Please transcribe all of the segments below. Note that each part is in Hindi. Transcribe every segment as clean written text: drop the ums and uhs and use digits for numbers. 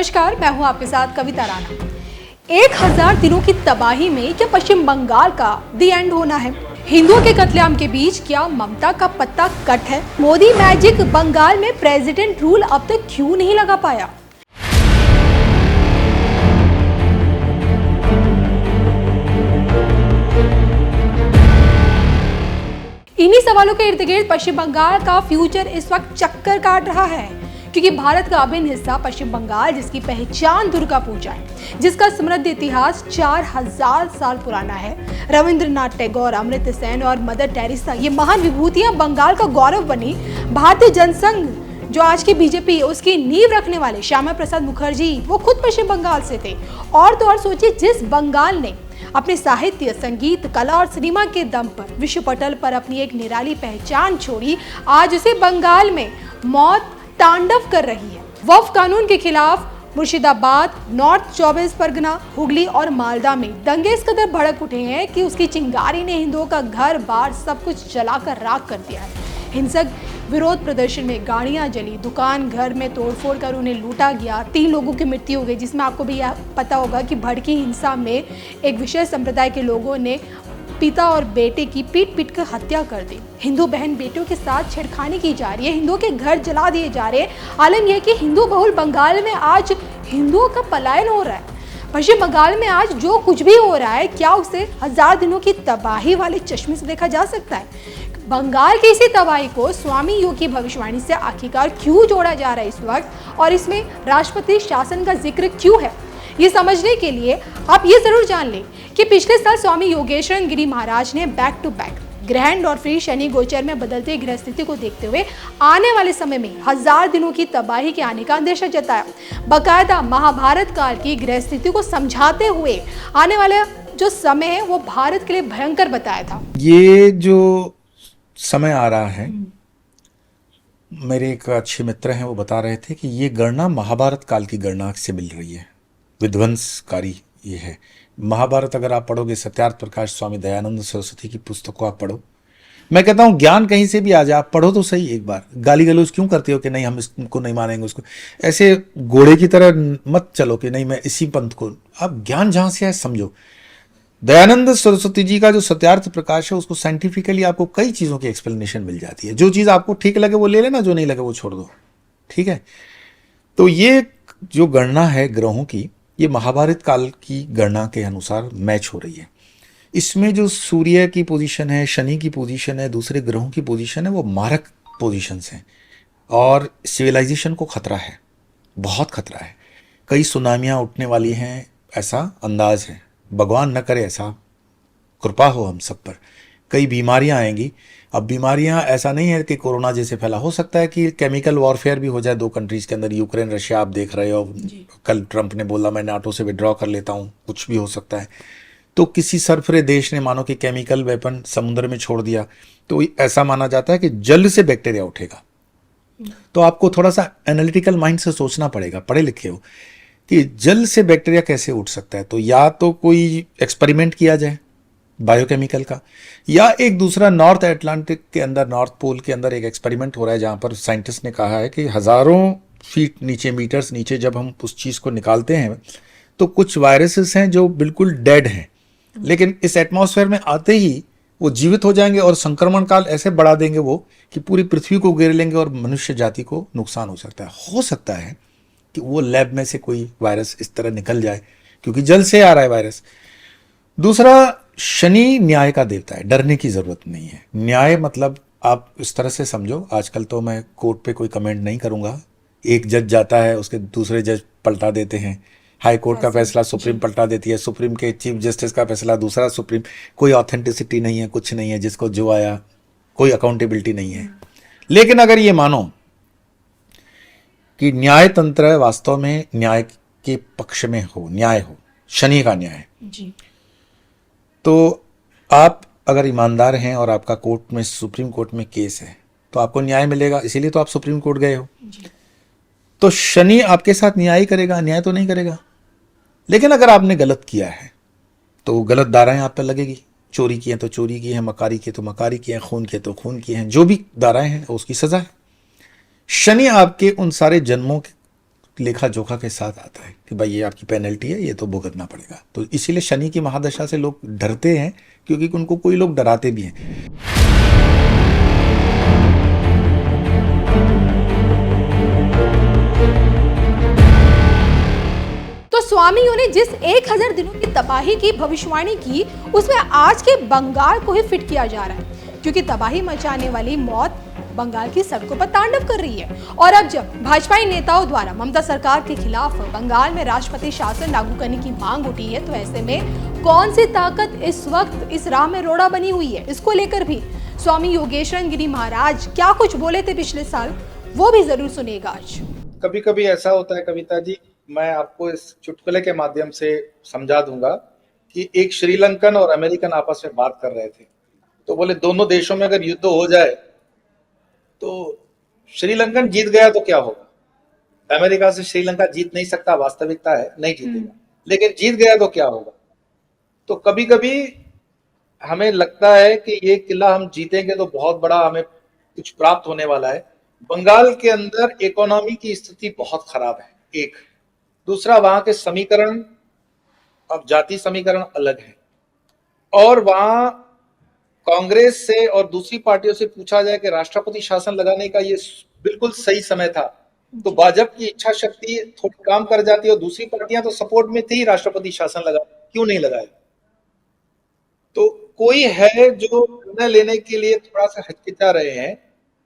नमस्कार, मैं हूं आपके साथ कविता राणा। 1000 दिनों की तबाही में क्या पश्चिम बंगाल का द एंड होना है? हिंदुओं के कत्लेआम के बीच क्या ममता का पत्ता कट है? मोदी मैजिक बंगाल में प्रेसिडेंट रूल अब तक क्यों नहीं लगा पाया? इन्हीं सवालों के इर्द गिर्द पश्चिम बंगाल का फ्यूचर इस वक्त चक्कर काट रहा है, क्योंकि भारत का अभिन्न हिस्सा पश्चिम बंगाल, जिसकी पहचान दुर्गा पूजा है, जिसका समृद्ध इतिहास 4000 साल पुराना है। रविंद्रनाथ टैगोर, अमर्त्य सेन और मदर टेरेसा, ये महान विभूतियां बंगाल का गौरव बनी। भारतीय जनसंघ, जो आज की बीजेपी, उसकी नींव रखने वाले श्यामा प्रसाद मुखर्जी, वो खुद पश्चिम बंगाल से थे। और तो और सोचिए, जिस बंगाल ने अपने साहित्य, संगीत, कला और सिनेमा के दम पर विश्व पटल पर अपनी एक निराली पहचान छोड़ी, आज उसे बंगाल में मौत तांडव कर रही है। वक्फ कानून के खिलाफ मुर्शिदाबाद, नॉर्थ 24 परगना, हुगली और मालदा में दंगे इस कदर भड़क उठे हैं कि उसकी चिंगारी ने हिंदुओं का घर बार सब कुछ जलाकर राख कर दिया है। हिंसक विरोध प्रदर्शन में गाड़ियां जली, दुकान घर में तोड़फोड़ कर उन्हें लूटा गया। 3 लोगों की मृत्यु हो गई, जिसमें आपको भी यह पता होगा कि भड़की हिंसा में एक विशेष संप्रदाय के लोगों ने पिता और बेटे की पीट कर हत्या कर दी। हिंदू बहन बेटियों के साथ छेड़खानी की जा रही है, हिंदुओं के घर जला दिए जा रहे हैं। आलम यह कि हिंदू बहुल बंगाल में आज हिंदुओं का पलायन हो रहा है। पश्चिम बंगाल में आज जो कुछ भी हो रहा है, क्या उसे 1000 दिनों की तबाही वाले चश्मे से देखा जा सकता है? बंगाल की इसी तबाही को स्वामी योग की भविष्यवाणी से आखिरकार क्यों जोड़ा जा रहा है इस वक्त, और इसमें राष्ट्रपति शासन का जिक्र क्यों है? ये समझने के लिए आप ये जरूर जान लें कि पिछले साल स्वामी योगेश्वर गिरी महाराज ने बैक टू बैक ग्रहण और फिर शनि गोचर में बदलते ग्रह स्थिति को देखते हुए आने वाले समय में 1000 दिनों की तबाही के आने का अंदेशा जताया। बकायदा महाभारत काल की ग्रह स्थिति को समझाते हुए आने वाला जो समय है वो भारत के लिए भयंकर बताया था। ये जो समय आ रहा है, मेरे एक अच्छे मित्र हैं, वो बता रहे थे कि ये गणना महाभारत काल की गणना से मिल रही है। विध्वंसकारी ये है। महाभारत अगर आप पढ़ोगे, सत्यार्थ प्रकाश स्वामी दयानंद सरस्वती की पुस्तक को आप पढ़ो। मैं कहता हूँ ज्ञान कहीं से भी आ जाए, आप पढ़ो तो सही एक बार। गाली गलौज क्यों करते हो कि नहीं हम इसको नहीं मानेंगे, उसको ऐसे घोड़े की तरह मत चलो कि नहीं मैं इसी पंथ को। आप ज्ञान जहां से है समझो। दयानंद सरस्वती जी का जो सत्यार्थ प्रकाश है, उसको साइंटिफिकली आपको कई चीज़ों की एक्सप्लेनेशन मिल जाती है। जो चीज़ आपको ठीक लगे वो ले लेना, जो नहीं लगे वो छोड़ दो, ठीक है। तो ये जो गणना है ग्रहों की, ये महाभारत काल की गणना के अनुसार मैच हो रही है। इसमें जो सूर्य की पोजीशन है, शनि की पोजीशन है, दूसरे ग्रहों की पोजीशन है, वो मारक पोजीशंस हैं और सिविलाइजेशन को खतरा है, बहुत खतरा है। कई सुनामियाँ उठने वाली हैं, ऐसा अंदाज है। भगवान न करे ऐसा, कृपा हो हम सब पर। कई बीमारियां आएंगी। अब बीमारियां ऐसा नहीं है कि कोरोना जैसे फैला, हो सकता है कि केमिकल वॉरफेयर भी हो जाए 2 कंट्रीज के अंदर, यूक्रेन रशिया। आप देख रहे हो, कल ट्रंप ने बोला मैं नाटो से विड्रॉ कर लेता हूं, कुछ भी हो सकता है। तो किसी सरफरे देश ने मानो कि केमिकल वेपन समुद्र में छोड़ दिया, तो ऐसा माना जाता है कि जल से बैक्टीरिया उठेगा। तो आपको थोड़ा सा एनालिटिकल माइंड से सोचना पड़ेगा, पढ़े लिखे हो, कि जल से बैक्टीरिया कैसे उठ सकता है। तो या तो कोई एक्सपेरिमेंट किया जाए बायोकेमिकल का, या एक दूसरा नॉर्थ अटलांटिक के अंदर, नॉर्थ पोल के अंदर एक एक्सपेरिमेंट हो रहा है, जहां पर साइंटिस्ट ने कहा है कि हजारों फीट नीचे, मीटर्स नीचे जब हम उस चीज़ को निकालते हैं, तो कुछ वायरसेस हैं जो बिल्कुल डेड हैं, लेकिन इस एटमॉस्फेयर में आते ही वो जीवित हो जाएंगे और संक्रमण काल ऐसे बढ़ा देंगे वो कि पूरी पृथ्वी को घेर लेंगे और मनुष्य जाति को नुकसान हो सकता है। हो सकता है कि वो लैब में से कोई वायरस इस तरह निकल जाए, क्योंकि जल से आ रहा है वायरस। दूसरा, शनि न्याय का देवता है, डरने की जरूरत नहीं है। न्याय मतलब आप इस तरह से समझो, आजकल तो मैं कोर्ट पे कोई कमेंट नहीं करूंगा। एक जज जाता है, उसके दूसरे जज पलटा देते हैं। हाई कोर्ट का फैसला सुप्रीम पलटा देती है, सुप्रीम के चीफ जस्टिस का फैसला दूसरा सुप्रीम। कोई ऑथेंटिसिटी नहीं है, कुछ नहीं है, जिसको जो आया, कोई अकाउंटेबिलिटी नहीं है। लेकिन अगर ये मानो कि न्याय तंत्र वास्तव में न्याय के पक्ष में हो, न्याय हो, शनि का न्याय जी, तो आप अगर ईमानदार हैं और आपका कोर्ट में, सुप्रीम कोर्ट में केस है, तो आपको न्याय मिलेगा। इसीलिए तो आप सुप्रीम कोर्ट गए हो जी। तो शनि आपके साथ न्याय करेगा, न्याय तो नहीं करेगा। लेकिन अगर आपने गलत किया है तो गलत धाराएं आप पर लगेगी। चोरी की है तो चोरी की है, मकारी की तो मकारी की है, खून की तो खून की है, जो भी धाराएं हैं उसकी सजा है। शनि आपके उन सारे जन्मों लेखा जोखा के साथ आता है कि भाई ये आपकी पेनल्टी है, ये तो भुगतना पड़ेगा। तो इसीलिए शनि की महादशा से लोग डरते हैं, क्योंकि उनको कोई लोग डराते भी हैं। तो स्वामियों ने जिस 1000 दिनों की तबाही की भविष्यवाणी की, उसमें आज के बंगाल को ही फिट किया जा रहा है, क्योंकि तबाही मचाने वाली मौत बंगाल की सड़कों पर तांडव कर रही है। और अब जब भाजपाई नेताओं द्वारा ममता सरकार के खिलाफ बंगाल में राष्ट्रपति शासन लागू करने की मांग उठी है, तो ऐसे में कौन सी ताकत इस वक्त इस राह में रोड़ा बनी हुई है, इसको लेकर भी स्वामी योगेश्वर गिरी महाराज क्या कुछ बोले थे पिछले साल, वो भी जरूर सुनिएगा आज। कभी कभी ऐसा होता है कविता जी, मैं आपको इस चुटकुले के माध्यम से समझा दूंगा कि एक श्रीलंकन और अमेरिकन आपस में बात कर रहे थे, तो बोले दोनों देशों में अगर युद्ध हो जाए तो श्रीलंकन जीत गया तो क्या होगा, अमेरिका से श्रीलंका जीत नहीं सकता, वास्तविकता है नहीं जीतेगा, लेकिन जीत गया तो क्या होगा। तो कभी कभी हमें लगता है कि ये किला हम जीतेंगे तो बहुत बड़ा हमें कुछ प्राप्त होने वाला है। बंगाल के अंदर इकोनॉमी की स्थिति बहुत खराब है, एक। दूसरा, वहां के समीकरण, अब जाति समीकरण अलग है, और वहां कांग्रेस से और दूसरी पार्टियों से पूछा जाए कि राष्ट्रपति शासन लगाने का ये बिल्कुल सही समय था, तो भाजपा की इच्छा शक्ति थोड़ी काम कर जाती है, और दूसरी पार्टियां तो सपोर्ट में थी राष्ट्रपति शासन लगा, क्यों नहीं लगाया। तो कोई है जो निर्णय लेने के लिए थोड़ा सा हिचकिचा रहे हैं।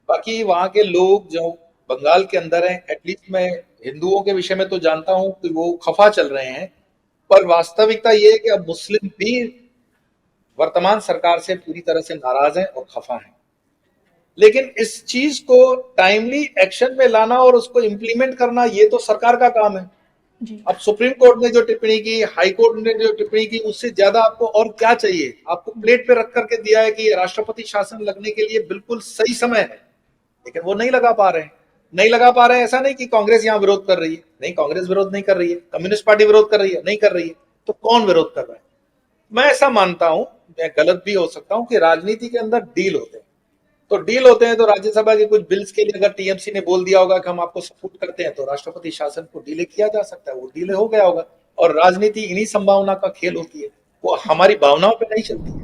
बाकी वहां के लोग जो बंगाल के अंदर हैं, एटलीस्ट मैं हिंदुओं के विषय में तो जानता हूं कि वो खफा चल रहे हैं, पर वास्तविकता ये है कि अब मुस्लिम भी वर्तमान सरकार से पूरी तरह से नाराज हैं और खफा हैं। लेकिन इस चीज को टाइमली एक्शन में लाना और उसको इम्प्लीमेंट करना, ये तो सरकार का काम है। अब सुप्रीम कोर्ट ने जो टिप्पणी की, हाई कोर्ट ने जो टिप्पणी की, उससे ज्यादा आपको और क्या चाहिए। आपको प्लेट पे रख करके दिया है कि राष्ट्रपति शासन लगने के लिए बिल्कुल सही समय है, लेकिन वो नहीं लगा पा रहे हैं। नहीं लगा पा रहे हैं, ऐसा नहीं कि कांग्रेस यहाँ विरोध कर रही है, नहीं, कांग्रेस विरोध नहीं कर रही है, कम्युनिस्ट पार्टी विरोध कर रही है, नहीं कर रही है, तो कौन विरोध कर रहा है। मैं ऐसा मानता हूं, मैं गलत भी हो सकता हूं, कि राजनीति के अंदर डील होते हैं। तो डील होते हैं, तो राज्यसभा के कुछ बिल्स के लिए अगर टीएमसी ने बोल दिया होगा कि हम आपको सपोर्ट करते हैं, तो राष्ट्रपति शासन को डिले किया जा सकता है, वो डिले हो गया होगा। और राजनीति इन्हीं संभावना का खेल होती है, वो हमारी भावनाओं पे नहीं चलती है।